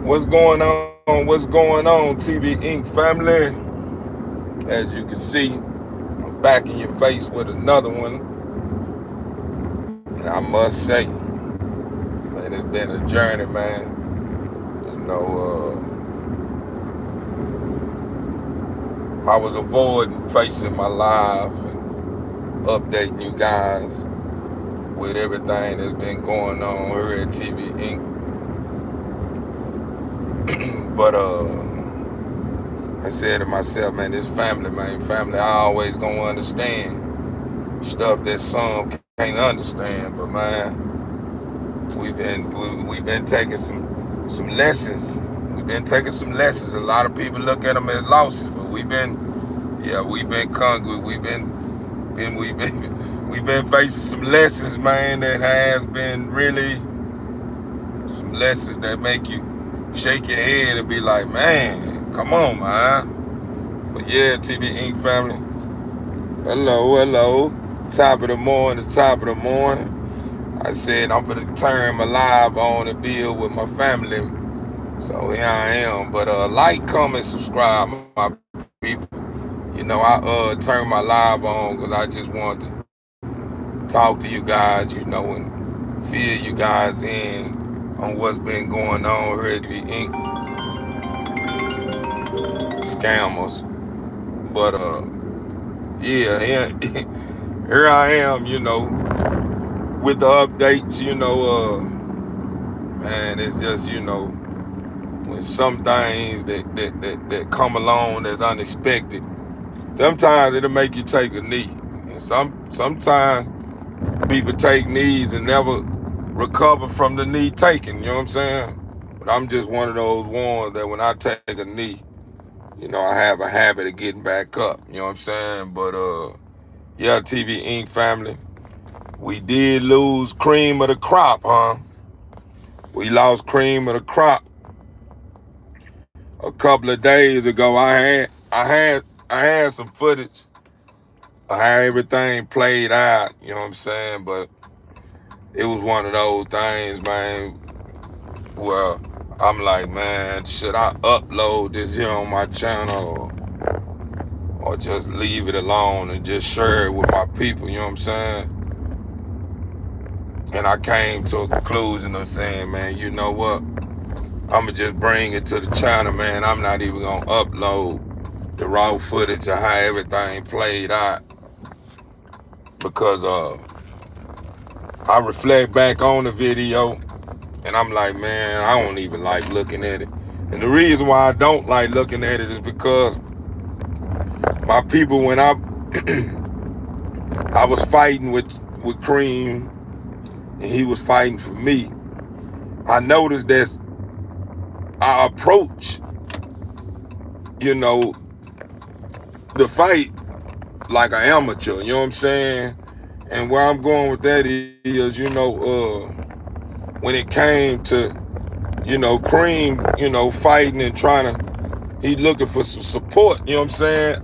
What's going on? What's going on, TB Inc. family? As you can see, I'm back in your face with another one. And I must say, man, it's been a journey, man. You know, I was avoiding facing my life and updating you guys with everything that's been going on here at TB Inc. But I said to myself, man, this family, man, family, I always gonna understand stuff that some can't understand. But man, we've been taking some lessons. We've been taking some lessons. A lot of people look at them as losses, but we've been conquered. We've been facing some lessons, man. That has been really some lessons that make you shake your head and be like, man, come on, man. But yeah, TV Inc. family. Hello, hello. Top of the morning, top of the morning. I said I'm gonna turn my live on and build with my family. So here I am. But like, comment, subscribe, my people. You know, I turned my live on because I just wanted to talk to you guys, you know, and fill you guys in on what's been going on here at the Ink scammers. But yeah, here I am, you know, with the updates, you know, man, it's just, you know, when some things that come along that's unexpected, sometimes it'll make you take a knee. And sometimes people take knees and never recover from the knee taken, you know what I'm saying? But I'm just one of those ones that when I take a knee, you know, I have a habit of getting back up, you know what I'm saying? But yeah, TV Inc. family, we did lose cream of the crop, huh? We lost cream of the crop a couple of days ago. I had some footage of how everything played out, you know what I'm saying? But it was one of those things, man, where I'm like, man, should I upload this here on my channel or just leave it alone and just share it with my people, you know what I'm saying? And I came to a conclusion of saying, man, you know what? I'ma just bring it to the channel, man. I'm not even gonna upload the raw footage of how everything played out because I reflect back on the video and I'm like, man, I don't even like looking at it. And the reason why I don't like looking at it is because my people, when I was fighting with Cream and he was fighting for me, I noticed that I approach, you know, the fight like an amateur, you know what I'm saying? And where I'm going with that is, you know, when it came to, you know, Cream, you know, fighting and trying to, he looking for some support, you know what I'm saying?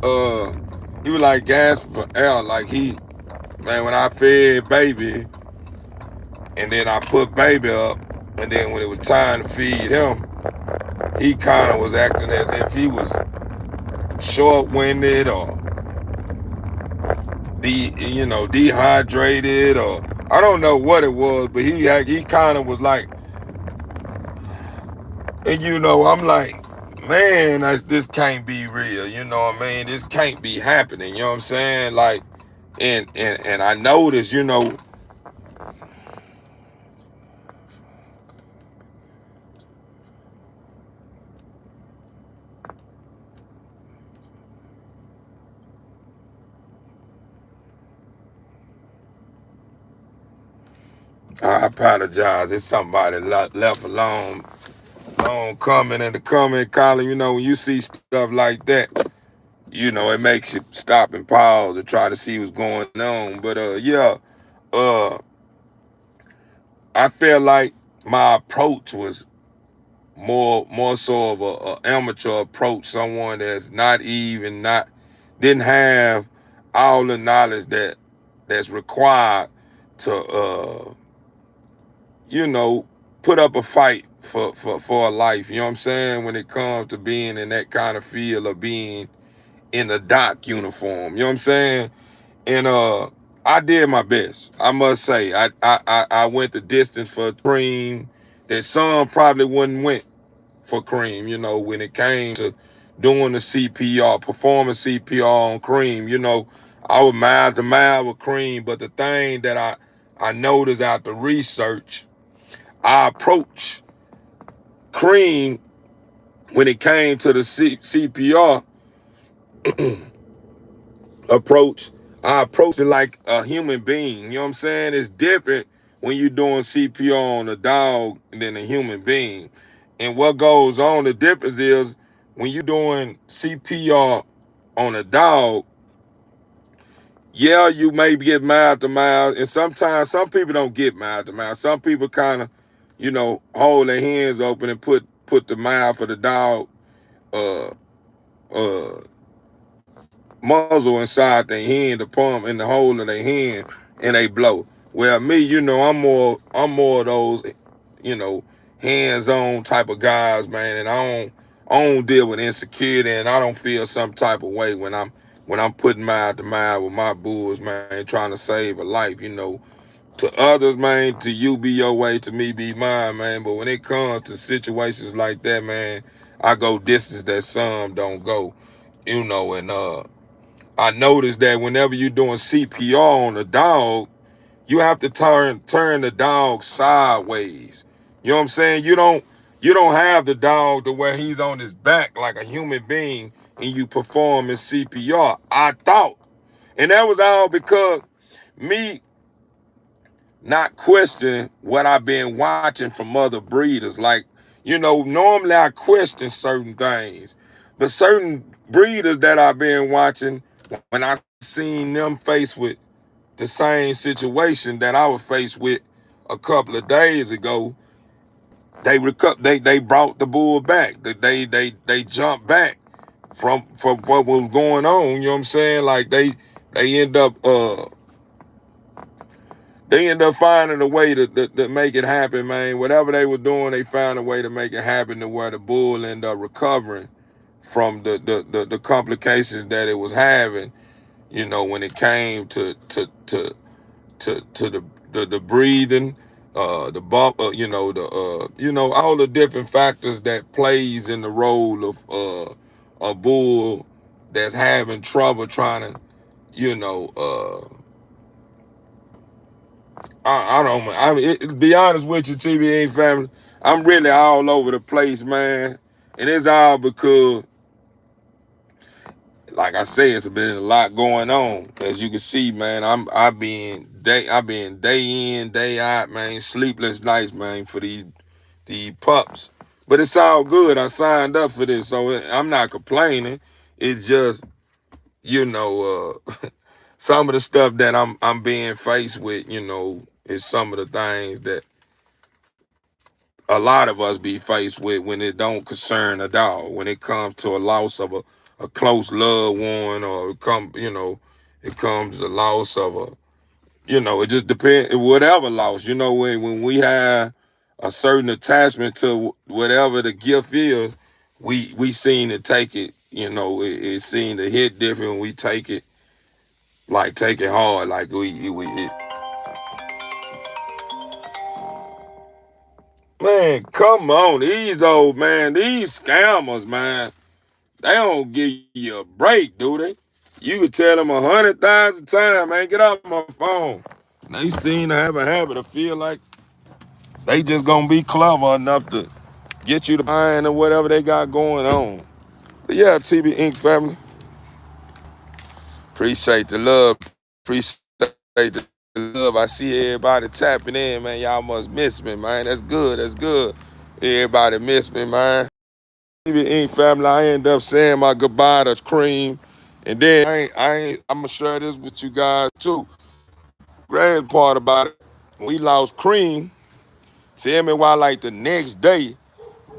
He was like gasping for air, like man, when I fed baby, and then I put baby up, and then when it was time to feed him, he kind of was acting as if he was short-winded or dehydrated, or I don't know what it was, but he kind of was like, and you know, I'm like, man, this can't be real, you know what I mean? This can't be happening, you know what I'm saying? Like, and I noticed, you know, I apologize. It's somebody left alone, long comment in the comment column. You know, when you see stuff like that, you know, it makes you stop and pause and try to see what's going on. But yeah, uh, I feel like my approach was more so of a amateur approach, someone that's not even not didn't have all the knowledge that's required to you know put up a fight for a life. You know what I'm saying? When it comes to being in that kind of feel of being in a doc uniform. You know what I'm saying? And I did my best. I must say, I went the distance for Cream that some probably wouldn't went for Cream. You know, when it came to doing the CPR, performing CPR on Cream. You know, I was mile to mile with Cream, but the thing that I noticed after research, I approached Cream when it came to the CPR approach. I approach it like a human being. You know what I'm saying? It's different when you're doing CPR on a dog than a human being. And what goes on, the difference is when you're doing CPR on a dog, yeah, you may get mouth to mouth. And sometimes some people don't get mouth to mouth. Some people kind of, hold their hands open and put the mouth of the dog uh uh muzzle inside their hand, the palm in the hole of their hand, and they blow. Well, me, I'm more of those, you know, hands-on type of guys, man, and I don't deal with insecurity, and I don't feel some type of way when I'm putting mile to mile with my bulls, man, trying to save a life, To others, man, to you be your way, to me be mine, man. But when it comes to situations like that, man, I go distance that some don't go, and I noticed that whenever you're doing CPR on a dog, you have to turn the dog sideways. You know what I'm saying? You don't have the dog to where he's on his back like a human being and you perform his CPR. I thought. And that was all because me not questioning what I've been watching from other breeders. Like, normally I question certain things, but certain breeders that I've been watching, when I seen them faced with the same situation that I was faced with a couple of days ago, they brought the bull back. They jumped back from what was going on. You know what I'm saying? Like they end up they end up finding a way to make it happen, man. Whatever they were doing, they found a way to make it happen to where the bull ended up recovering from the complications that it was having. When it came to the breathing, the bump, all the different factors that plays in the role of a bull that's having trouble trying to, you know, I don't. Be honest with you, TBA family, I'm really all over the place, man, and it's all because, like I say, it's been a lot going on. As you can see, man, I've been day in, day out, man, sleepless nights, man, for these pups. But it's all good. I signed up for this, so I'm not complaining. It's just, some of the stuff that I'm being faced with, is some of the things that a lot of us be faced with when it don't concern a dog. When it comes to a loss of a close loved one, or it comes the loss of it just depends. Whatever loss, when we have a certain attachment to whatever the gift is, we seem to take it. It seems to hit different. We take it hard, like man, come on, these scammers, man, they don't give you a break, do they? You could tell them 100,000 times, man, get off my phone. They seem to have a habit of feel like they just gonna be clever enough to get you to buying or whatever they got going on. But yeah, TB Inc. family, appreciate the love, appreciate the love. I see everybody tapping in, man. Y'all must miss me, man. That's good. That's good. Everybody miss me, man. TB Inc. family, I end up saying my goodbye to Cream, and then I'm gonna share this with you guys too. Great part about it, we lost Cream. Tell me why, like the next day,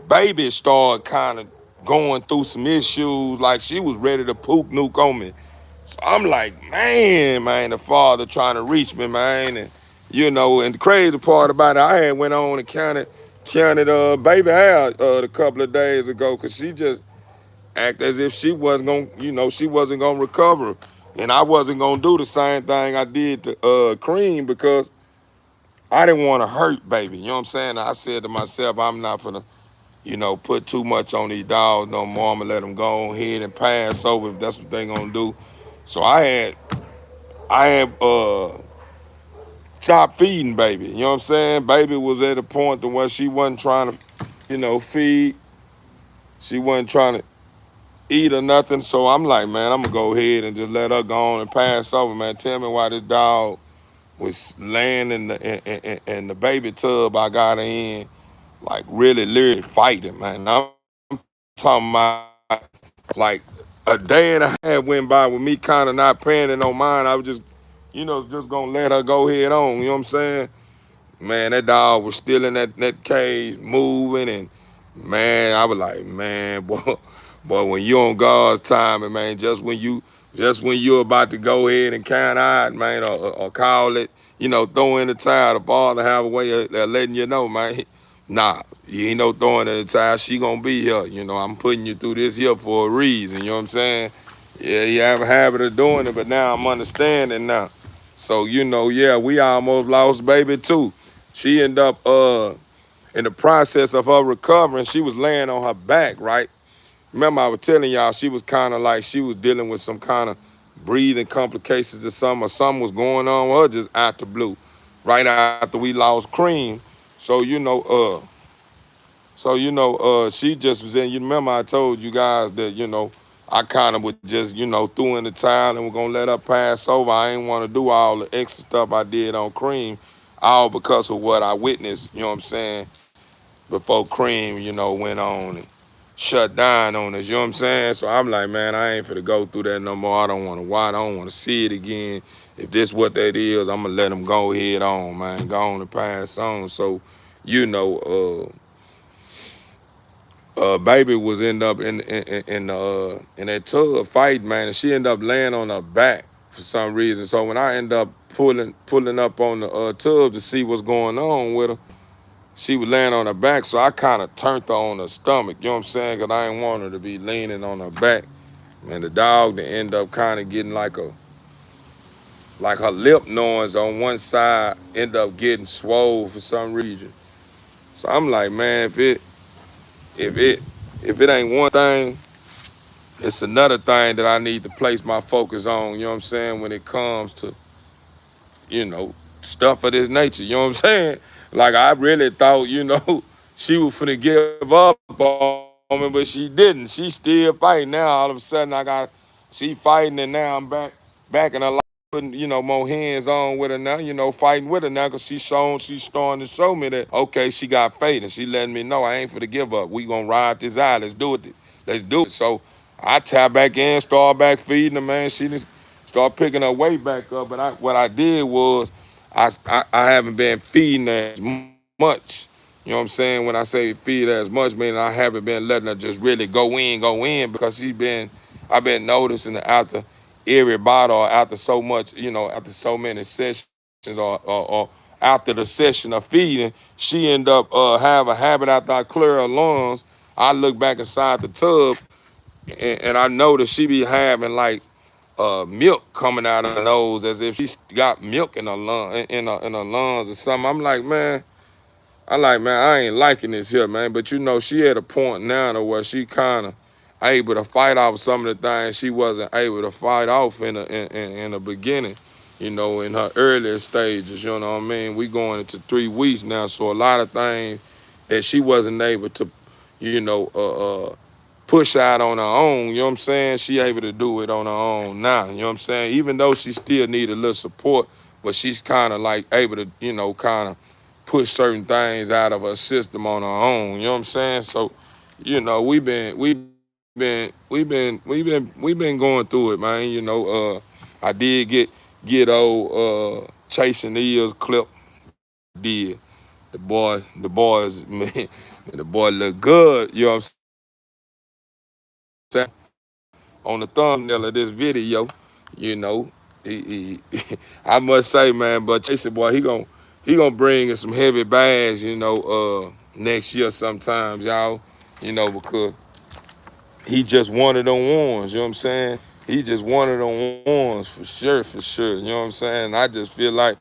baby started kind of going through some issues, like she was ready to poop nuke on me. So I'm like, man, the father trying to reach me, man. And and the crazy part about it, I had went on and counted counted baby hair a couple of days ago because she just act as if she wasn't gonna, she wasn't gonna recover, and I wasn't gonna do the same thing I did to Cream because I didn't want to hurt baby. You know what I'm saying? I said to myself, I'm not gonna, put too much on these dogs no more. I'm gonna let them go ahead and pass over if that's what they gonna do. So I had chopped feeding baby. You know what I'm saying? Baby was at a point to where she wasn't trying to, feed. She wasn't trying to eat or nothing. So I'm like, man, I'm gonna go ahead and just let her go on and pass over, man. Tell me why this dog was laying in the baby tub I got her in, like really literally fighting, man. I'm talking about like a day and a half went by with me kind of not paying it no mind. I was just, just gonna let her go head on. You know what I'm saying? Man, that dog was still in that cage moving, and man, I was like, man, boy, when you on God's time, and man, just when you're about to go ahead and count out, man, or call it, throw in the towel, the Father have a way of letting you know, man. Nah, you ain't no throwing in the towel. She gonna be here. I'm putting you through this here for a reason. You know what I'm saying? Yeah, you have a habit of doing it, but now I'm understanding now. So yeah, we almost lost baby too. She ended up in the process of her recovering, she was laying on her back, right? Remember, I was telling y'all she was kind of like she was dealing with some kind of breathing complications or something was going on with her just out the blue, right after we lost Cream. So she just was in. You remember I told you guys that I kind of would just threw in the towel and we're gonna let her pass over. I ain't want to do all the extra stuff I did on Cream, all because of what I witnessed. You know what I'm saying? Before Cream, went on and shut down on us. You know what I'm saying? So I'm like, man, I ain't finna go through that no more. I don't want to watch. I don't want to see it again. If this what that is, I'm gonna let them go head on, man. Go on and pass on. So, you know, baby was end up in that tub fight, man, and she ended up laying on her back for some reason. So when I end up pulling up on the tub to see what's going on with her, she was laying on her back. So I kind of turned her on her stomach. You know what I'm saying? Cause I didn't want her to be leaning on her back. Man, the dog that end up kind of getting like her lip noise on one side end up getting swole for some reason. So I'm like, man, if it if it ain't one thing, it's another thing that I need to place my focus on, you know what I'm saying, when it comes to, stuff of this nature, you know what I'm saying? Like I really thought, she was finna give up on me, but she didn't. She still fighting now. All of a sudden she fighting and now I'm back in her life, putting, more hands on with her now, fighting with her now because she's starting to show me that, okay, she got faith and she letting me know I ain't finna give up. We gonna ride this out. Let's do it. Let's do it. So I tap back in, start back feeding her, man. She just start picking her weight back up. But what I did was I haven't been feeding her as much. You know what I'm saying? When I say feed her as much, meaning I haven't been letting her just really go in because I've been noticing that after every bottle or after so much, after so many sessions or after the session of feeding, she end up have a habit after I clear her lungs. I look back inside the tub and I notice she be having like milk coming out of her nose as if she got milk in her in her lungs or something. I'm like, man, I ain't liking this here, man. But she at a point now to where she kind of able to fight off some of the things she wasn't able to fight off in the beginning, in her earlier stages. You know what I mean? We going into 3 weeks now, so a lot of things that she wasn't able to, you know, push out on her own. You know what I'm saying? She able to do it on her own now. You know what I'm saying? Even though she still need a little support, but she's kind of like able to, kind of push certain things out of her system on her own. You know what I'm saying? So, we've been going through it, man. I did get old chasing the ears clip. Did the boys man, the boy look good. You know what I'm saying? On the thumbnail of this video, he I must say, man, but Chasey boy, he gonna bring in some heavy bags, next year sometimes, y'all, because he just one of them ones, you know what I'm saying? He just one of them ones for sure, you know what I'm saying? I just feel like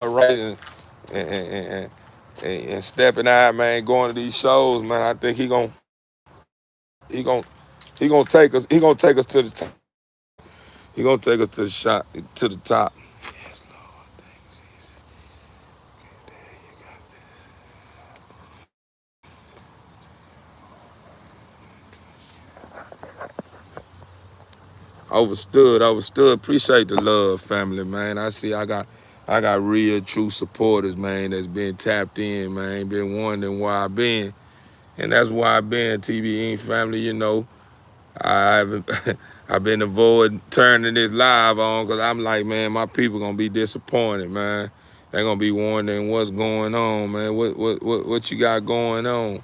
right and stepping out, man, going to these shows, man. I think he gon' he gonna take us to the top. He gonna take us to the top. Yes, Lord, thank Jesus. There you got this. Overstood. Appreciate the love, family, man. I got real true supporters, man, that's been tapped in, man, been wondering why I been. And that's why I been, TBE family, I've I've been avoiding turning this live on because I'm like, man, my people gonna be disappointed, man. They gonna be wondering what's going on, man. What you got going on?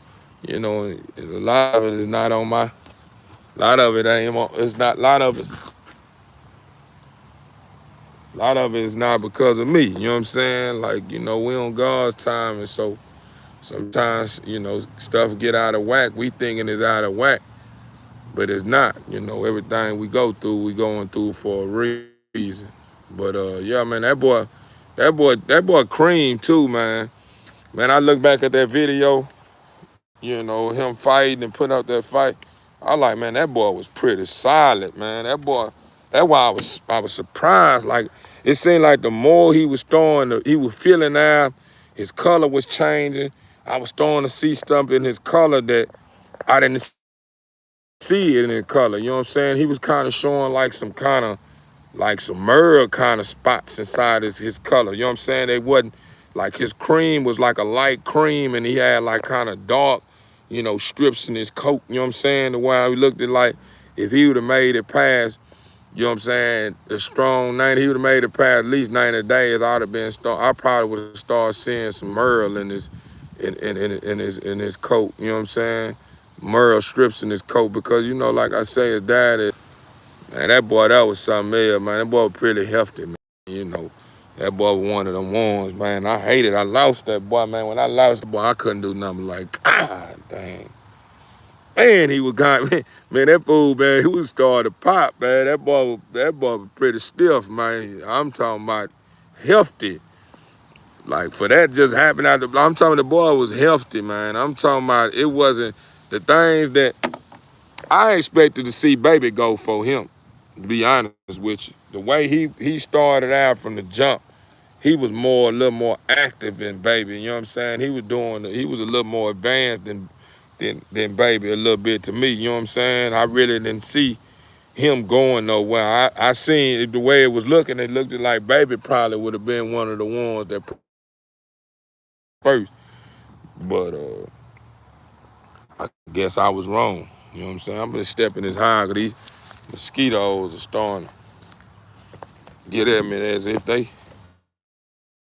A lot of it is not on my. A lot of it ain't. It's not. A lot of it is not because of me. You know what I'm saying? Like, we on God's time, and so sometimes, stuff get out of whack. We thinking it's out of whack, but it's not. Everything we go through, we going through for a reason. But yeah, man, that boy Cream too, man. Man, I look back at that video, him fighting and putting up that fight. I like, man, that boy was pretty solid, man. That's why I was surprised. Like, it seemed like the more he was throwing, he was feeling out, his color was changing. I was starting to see stuff in his color that I didn't see it in his color. You know what I'm saying? He was kind of showing like some merle kind of spots inside his color. You know what I'm saying? They wasn't like his cream was like a light cream and he had like kind of dark, strips in his coat. You know what I'm saying? The way he looked at like if he would have made it past, you know what I'm saying, the strong 90, he would have made it past at least 90 days. I probably would have started seeing some merle in his coat. You know what I'm saying? Merle strips in his coat because, like I say, his dad is, man, that was something else, man. That boy was pretty hefty, man. That boy was one of them ones, man. I hated I lost that boy, man. When I lost the boy, I couldn't do nothing like, God dang. Man, he was gone, man, that fool, man, he was starting to pop, man. That boy was pretty stiff, man. I'm talking about hefty. Like, for that just happened I'm talking the boy was hefty, man. I'm talking about it wasn't the things that I expected to see Baby go for him, to be honest with you. The way he started out from the jump, he was a little more active than Baby. You know what I'm saying? He was a little more advanced than Baby a little bit to me. You know what I'm saying? I really didn't see him going nowhere. I seen the way it was looking. It looked like Baby probably would have been one of the ones that first. But I guess I was wrong. You know what I'm saying? I'm just stepping this high because these mosquitoes are starting to get at me as if they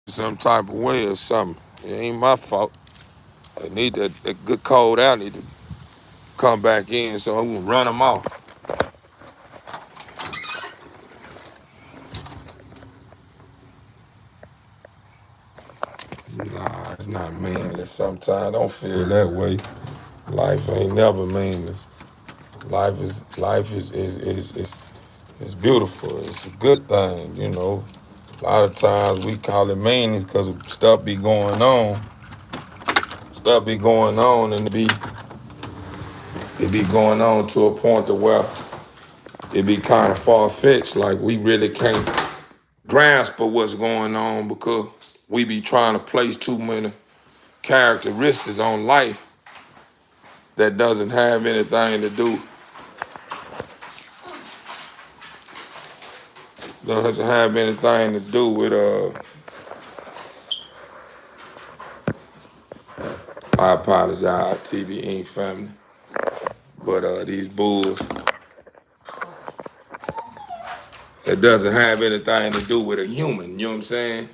some type of way or something. It ain't my fault. I need that good cold out. Need to come back in so I'm gonna run them off. Nah, it's not meaningless. Sometimes I don't feel that way. Life ain't never meaningless. Life is beautiful. It's a good thing. A lot of times we call it meaningless because stuff be going on. Stuff be going on and it be going on to a point to where it be kind of far-fetched. Like we really can't grasp of what's going on because we be trying to place too many characteristics on life that doesn't have anything to do with I apologize, TBE family. But these bulls, it doesn't have anything to do with a human, you know what I'm saying?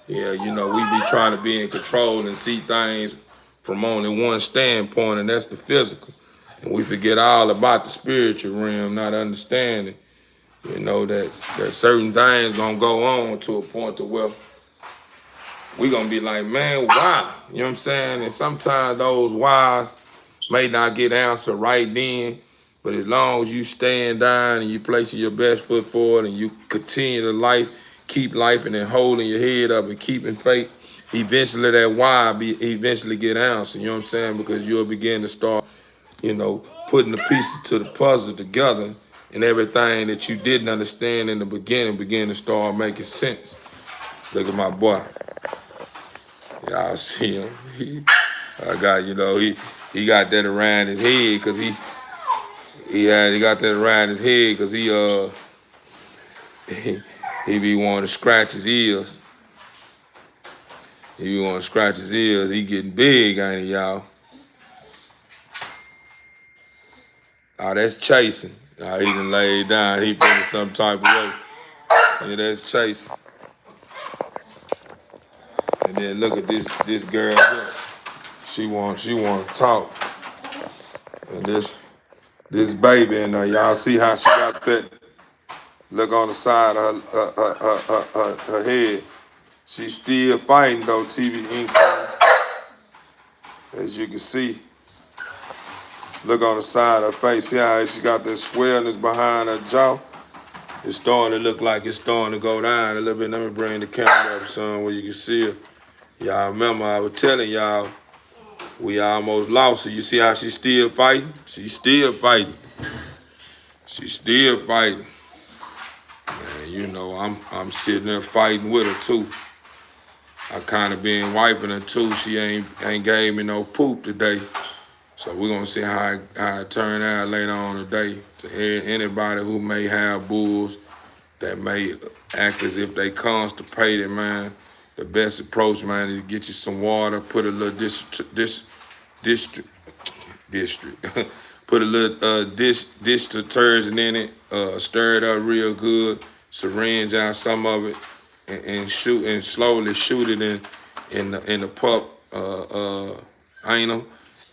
Yeah, we be trying to be in control and see things from only one standpoint, and that's the physical. And we forget all about the spiritual realm, not understanding, that certain things gonna go on to a point to where we gonna be like, man, why? You know what I'm saying? And sometimes those whys may not get answered right then, but as long as you stand down and you placing your best foot forward and you continue to keep life and then holding your head up and keeping faith, eventually that why eventually get answered. You know what I'm saying? Because you'll begin to start, putting the pieces to the puzzle together, and everything that you didn't understand in the beginning begin to start making sense. Look at my boy. Y'all see him. He got that around his head because he got that around his head because he be wanting to scratch his ears. He be wanting to scratch his ears. He getting big, ain't he, y'all? Oh, that's chasing. He done laid down. He been in some type of way. Yeah, that's chasing. And then look at this girl here. She want to talk. And this baby in there, y'all see how she got that look on the side of her head. She's still fighting though, TV income. As you can see. Look on the side of her face. See how she got that swellness behind her jaw? It's starting to look like it's starting to go down a little bit. Let me bring the camera up, son, where you can see her. Y'all remember I was telling y'all we almost lost her. You see how she's still fighting? She's still fighting. She's still fighting. Man, I'm sitting there fighting with her too. I kind of been wiping her too. She ain't gave me no poop today. So we're gonna see how it turn out later on today. To anybody who may have bulls that may act as if they constipated, man, the best approach, man, is get you some water, put a little put a little dish detergent in it, stir it up real good, syringe out some of it, and slowly shoot it in the pup anal.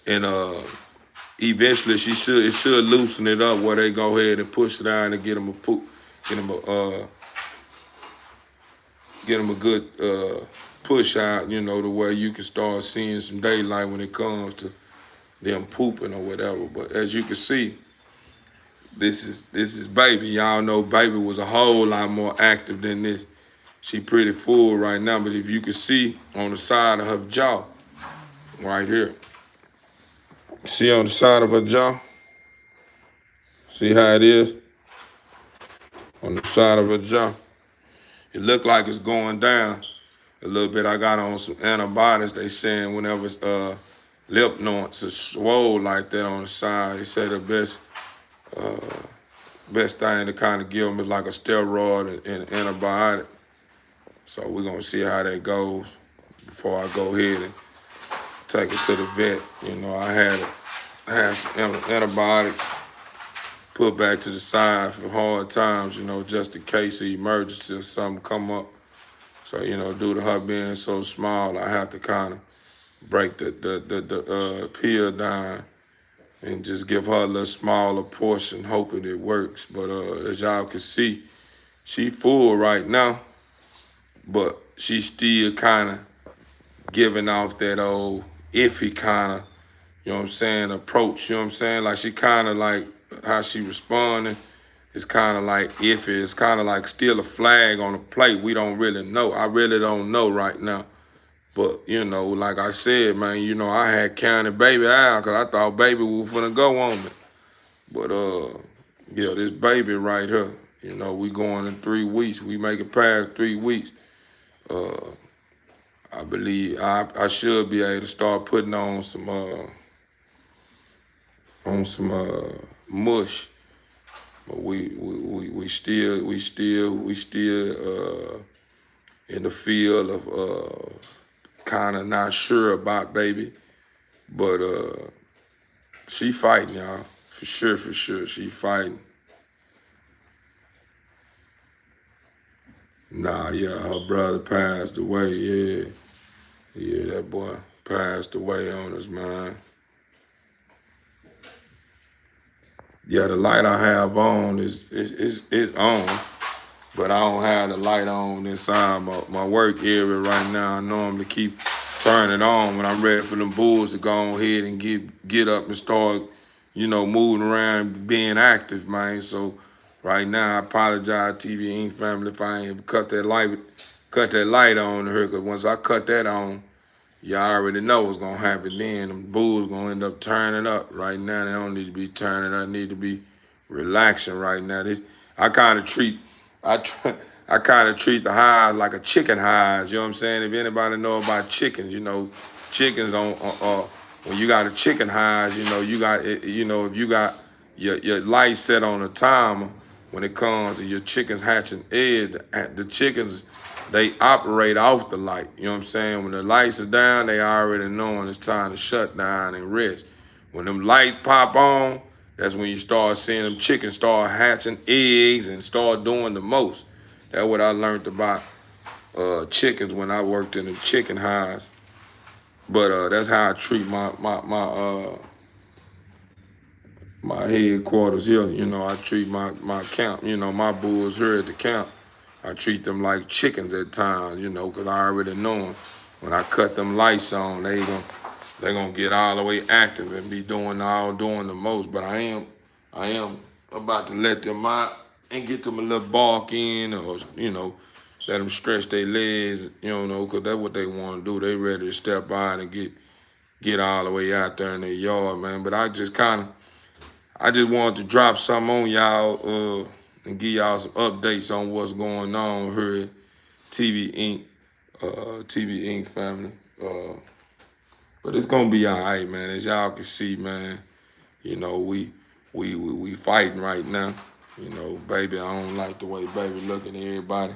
And eventually it should loosen it up where they go ahead and push it out and get them a good push out, to where you can start seeing some daylight when it comes to them pooping or whatever. But as you can see, this is baby. Y'all know baby was a whole lot more active than this. She pretty full right now, but if you can see on the side of her jaw, right here. See on the side of her jaw? See how it is? On the side of her jaw. It look like it's going down a little bit. I got on some antibiotics. They saying whenever lip nodes are swole like that on the side, they say the best thing to kind of give them is like a steroid and antibiotic. So we're going to see how that goes before I go ahead and take it to the vet. I had some antibiotics put back to the side for hard times, just in case of emergency or something come up. So, due to her being so small, I have to kind of break the pill down and just give her a little smaller portion, hoping it works. But as y'all can see, she full right now, but she still kind of giving off that old iffy kind of, approach, Like she kind of like how she responding. It's kind of like iffy. It's kind of like still a flag on the plate. We don't really know. I really don't know right now. But, like I said, man, I had counted baby out because I thought baby was finna go on me. But, this baby right here, we going in 3 weeks. We make it past 3 weeks. I believe I should be able to start putting on some mush. But we still in the field of kind of not sure about baby, but she fighting, y'all, for sure, she fighting. Nah, yeah, her brother passed away, yeah, that boy passed away on us, man. Yeah, the light I have on is on. but I don't have the light on inside my work area right now. I normally keep turning it on when I'm ready for them bulls to go ahead and get up and start, moving around, being active, man. So right now, I apologize, TV Inc. family, if I ain't cut that light on her, because once I cut that on, y'all already know what's gonna happen then. Them bulls gonna end up turning up. Right now, they don't need to be turning up. They need to be relaxing right now. I kind of treat, I try, I kind of treat the highs like a chicken highs. You know what I'm saying? If anybody know about chickens, chickens when you got a chicken highs, you got if you got your light set on a timer when it comes to your chickens hatching eggs, the chickens they operate off the light. You know what I'm saying? When the lights are down, they already knowing it's time to shut down and rest. When them lights pop on, that's when you start seeing them chickens start hatching eggs and start doing the most. That's what I learned about chickens when I worked in the chicken highs. But that's how I treat my headquarters here. I treat my camp. My bulls here at the camp. I treat them like chickens at times. Because I already know them. When I cut them lights on, they gonna get all the way active and be doing the most. But I am about to let them out and get them a little bark in, or let them stretch their legs. Because that's what they want to do. They ready to step out and get all the way out there in their yard, man. But I just wanted to drop something on y'all and give y'all some updates on what's going on here at TV Inc. TV Inc. family. But it's gonna be all right, man. As y'all can see, man. We fighting right now. Baby, I don't like the way baby looking at everybody.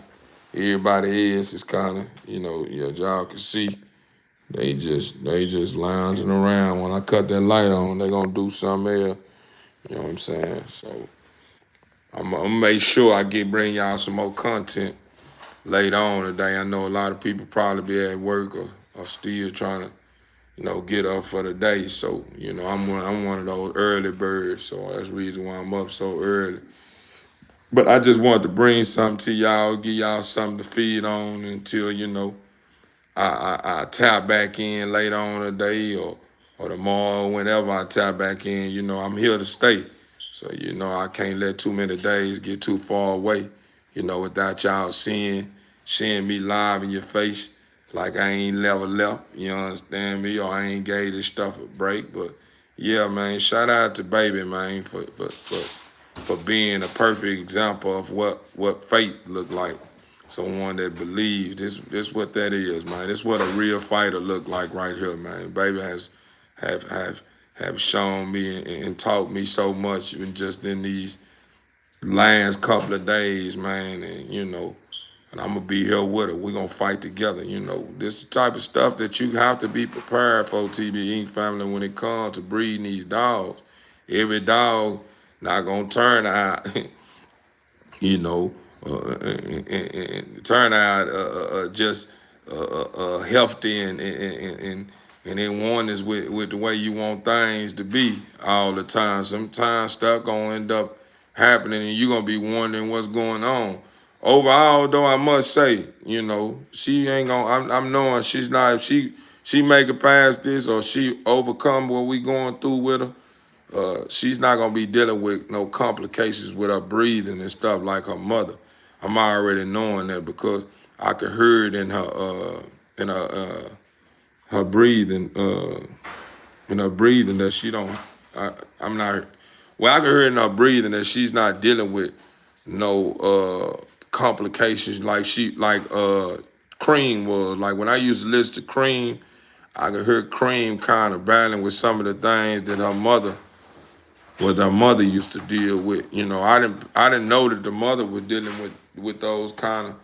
Everybody is kind of, yeah, y'all can see. They just lounging around. When I cut that light on, they gonna do something else. You know what I'm saying? So I'm gonna make sure I bring y'all some more content later on today. I know a lot of people probably be at work or still trying to, get up for the day. So, I'm one of those early birds. So that's the reason why I'm up so early. But I just wanted to bring something to y'all, give y'all something to feed on until, I tap back in later on today or tomorrow, whenever I tap back in. I'm here to stay. So, I can't let too many days get too far away, without y'all seeing me live in your face like I ain't never left. You understand me? Or I ain't gave this stuff a break. But yeah, man, shout out to baby, man, for being a perfect example of what faith look like. Someone that believes. This what that is, man. This what a real fighter look like right here, man. Baby have shown me and taught me so much just in these last couple of days, man. And I'm gonna be here with her. We're gonna fight together. This type of stuff that you have to be prepared for, TB Inc. family, when it comes to breeding these dogs. Every dog not gonna turn out, and turn out just healthy and in oneness with the way you want things to be all the time. Sometimes stuff gonna end up happening and you're gonna be wondering what's going on. Overall, though, I must say, she ain't gonna. I'm knowing she's not. If she make it past this or she overcome what we going through with her, she's not gonna be dealing with no complications with her breathing and stuff like her mother. I'm already knowing that because I could hear it in her breathing, that she don't. I'm not. Well, I can hear it in her breathing that she's not dealing with no complications like Cream was. Like when I used to listen to Cream, I could hear Cream kind of battling with some of the things that what her mother used to deal with. I didn't know that the mother was dealing with those kind of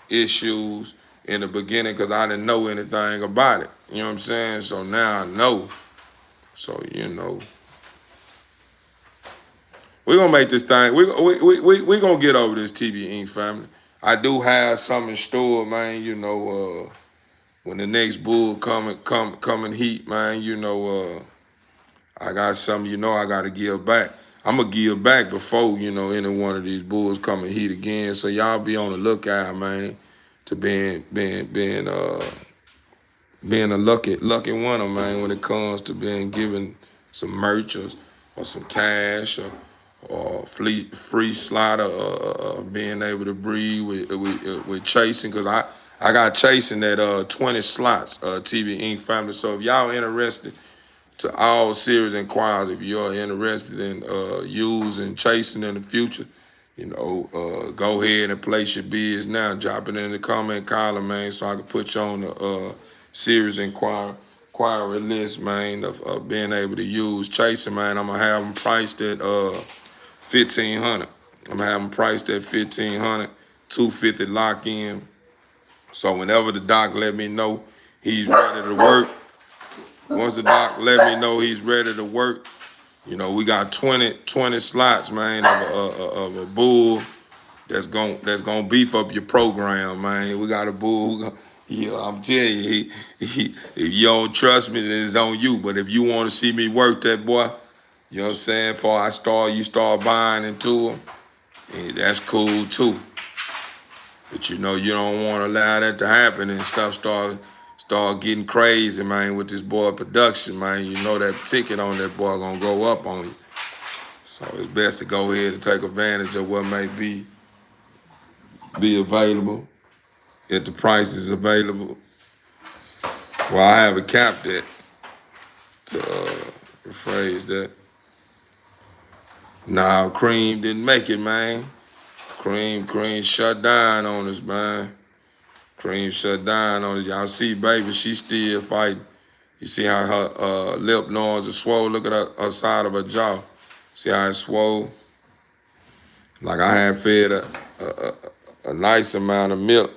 issues in the beginning because I didn't know anything about it. You know what I'm saying? So now I know. So we're gonna make this thing. We gonna get over this TB Inc. family. I do have something in store, man. When the next bull come in heat, man. I got something. I got to give back. I'm gonna give back before, you know, any one of these bulls come and heat again. So y'all be on the lookout, man, to being a lucky winner, man, when it comes to being given some merch or some cash or free slot being able to breed with chasing, because I got chasing at 20 slots, TV Inc. family. So if y'all interested, to all serious inquiries, if you're interested in using chasing in the future, you know, go ahead and place your bids now. Drop it in the comment column, man, so I can put you on the serious inquiry list, man, of being able to use chasing, man. I'm gonna have them priced at 1,500. I'm gonna have them priced at 1,500, 250 lock in. So whenever the doc let me know he's ready to work, once the doc let me know he's ready to work, you know, we got 20 slots, man, of a bull that's gonna beef up your program, man. We got a bull. Yeah, I'm telling you, if you don't trust me, then it's on you. But if you want to see me work that boy, you know what I'm saying? Before you start buying into him, that's cool too. But you know, you don't want to allow that to happen and stuff start getting crazy, man, with this boy production, man. You know that ticket on that boy gonna go up on you. So it's best to go ahead and take advantage of what may be available if the price is available. Well, I have it capped at, to rephrase that. Nah, Cream didn't make it, man. Cream shut down on us, man. Cream shut down on us. Y'all see, baby, she still fighting. You see how her lip noise is swole? Look at her side of her jaw. See how it's swole? Like I had fed a nice amount of milk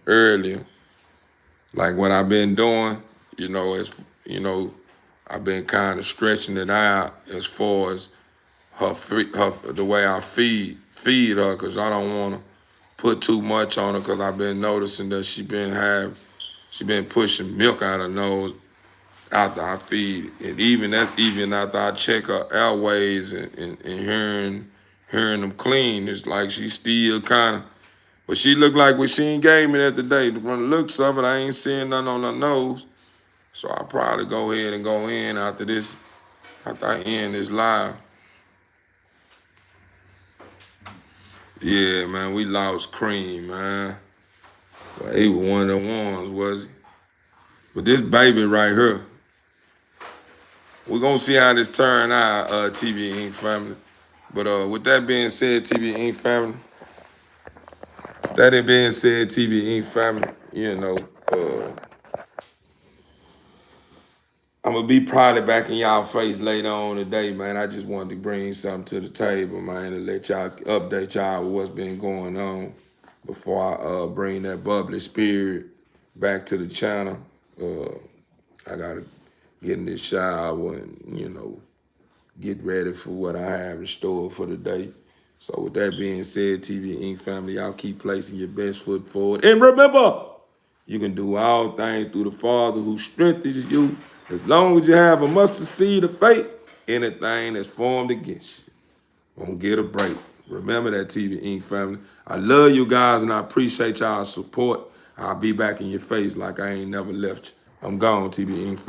earlier. Like what I've been doing, you know, I've been kind of stretching it out as far as the way I feed her, because I don't want to put too much on her, because I've been noticing that she been pushing milk out her nose after I feed, and that's even after I check her airways and hearing them clean. It's like she still kind of, but she looked like what she ain't gave me that today. From the looks of it, I ain't seeing nothing on her nose. So I'll probably go ahead and go in after I end this live. Yeah, man, we lost Cream, man. Well, he was one of the ones, was he? But this baby right here, we're gonna see how this turn out, TV Inc. family. But with that being said, TV Inc. family, you know, I'm gonna be probably back in y'all face later on today, man. I just wanted to bring something to the table, man, and let y'all update y'all with what's been going on before I bring that bubbly spirit back to the channel. I gotta get in this shower and, you know, get ready for what I have in store for the day. So with that being said, TV Inc. family, y'all keep placing your best foot forward. And remember, you can do all things through the Father who strengthens you. As long as you have a mustard seed of faith, anything that's formed against you won't get a break. Remember that, TV Inc. family. I love you guys and I appreciate y'all's support. I'll be back in your face like I ain't never left you. I'm gone, TV Inc.